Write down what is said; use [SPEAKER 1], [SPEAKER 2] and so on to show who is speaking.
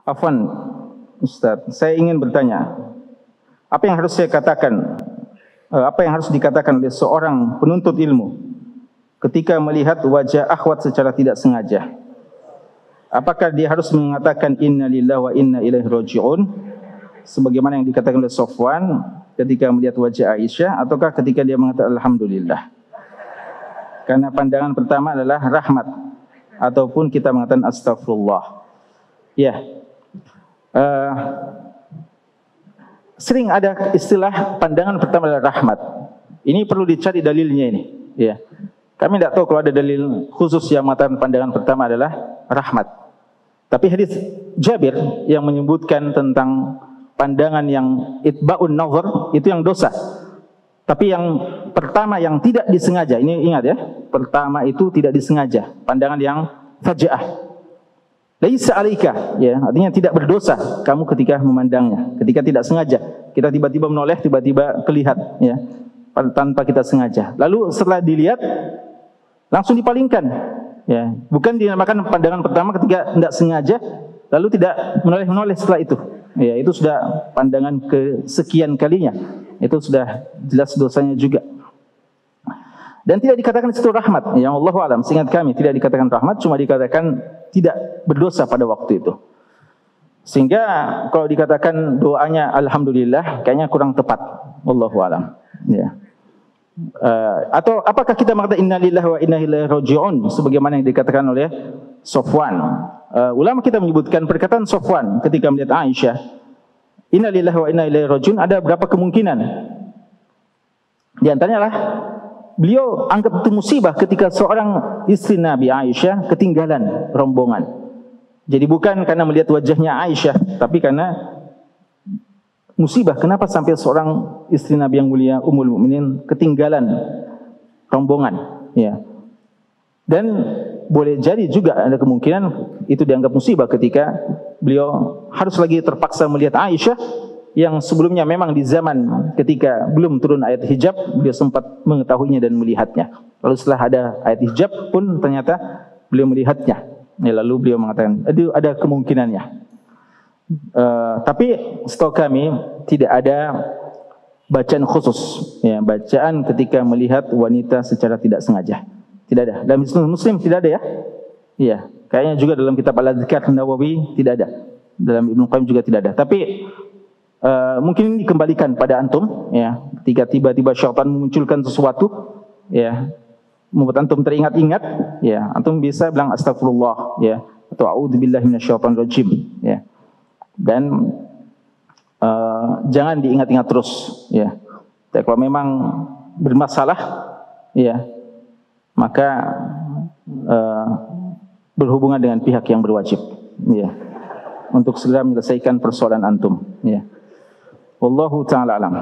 [SPEAKER 1] Afwan, Ustaz, saya ingin bertanya, apa yang harus saya katakan, apa yang harus dikatakan oleh seorang penuntut ilmu ketika melihat wajah akhwat secara tidak sengaja? Apakah dia harus mengatakan inna lillahi wa inna ilaihi raji'un sebagaimana yang dikatakan oleh Sofwan ketika melihat wajah Aisyah, ataukah ketika dia mengatakan alhamdulillah? Karena pandangan pertama adalah rahmat, ataupun kita mengatakan astagfirullah. Ya, sering ada istilah pandangan pertama adalah rahmat. Ini perlu dicari dalilnya ini. Ya, kami tidak tahu kalau ada dalil khusus yang mengatakan pandangan pertama adalah rahmat. Tapi hadis Jabir yang menyebutkan tentang pandangan yang itba'un nazar itu yang dosa. Tapi yang pertama yang tidak disengaja, ini ingat ya, pertama itu tidak disengaja, pandangan yang faja'ah. Laisa alaika, ya, artinya tidak berdosa kamu ketika memandangnya, ketika tidak sengaja. Kita tiba-tiba menoleh, tiba-tiba kelihat, ya, tanpa kita sengaja. Lalu setelah dilihat langsung dipalingkan, ya. Bukan dinamakan pandangan pertama ketika tidak sengaja, lalu tidak menoleh-menoleh setelah itu. Ya, itu sudah pandangan kesekian kalinya. Itu sudah jelas dosanya juga. Dan tidak dikatakan itu rahmat. Yang Allahu a'lam, seingat kami tidak dikatakan rahmat, cuma dikatakan tidak berdosa pada waktu itu. Sehingga kalau dikatakan doanya alhamdulillah kayaknya kurang tepat. Allahu a'lam. Ya. Atau apakah kita mengatakan innalillahi wa inna ilaihi raji'un sebagaimana yang dikatakan oleh Sofwan? Ulama kita menyebutkan perkataan Sofwan ketika melihat Aisyah, innalillahi wa inna ilaihi raji'un, ada berapa kemungkinan. Di antaranya lah beliau anggap itu musibah ketika seorang istri Nabi Aisyah ketinggalan rombongan. Jadi bukan karena melihat wajahnya Aisyah, tapi karena musibah. Kenapa sampai seorang istri Nabi yang mulia Ummul Mukminin ketinggalan rombongan? Ya. Dan boleh jadi juga ada kemungkinan itu dianggap musibah ketika beliau harus lagi terpaksa melihat Aisyah yang sebelumnya memang di zaman ketika belum turun ayat hijab beliau sempat mengetahuinya dan melihatnya. Lalu setelah ada ayat hijab pun ternyata beliau melihatnya. Ya, lalu beliau mengatakan ada kemungkinannya. Tapi setahu kami tidak ada bacaan khusus, ya, bacaan ketika melihat wanita secara tidak sengaja. Tidak ada. Dalam Muslim tidak ada ya. Iya, kayaknya juga dalam kitab Al-Adhkar Nawawi tidak ada. Dalam Ibnu Qayyim juga tidak ada. Tapi mungkin ini dikembalikan pada antum, ya. Ketika tiba-tiba syaitan memunculkan sesuatu, ya, membuat antum teringat-ingat, ya, antum bisa bilang astagfirullah, ya, atau a'udzubillahi minasyaitonir rajim, ya. Dan jangan diingat-ingat terus, ya. Dan kalau memang bermasalah, ya, maka berhubungan dengan pihak yang berwajib, ya, untuk segera menyelesaikan persoalan antum, ya. Wallahu ta'ala alam.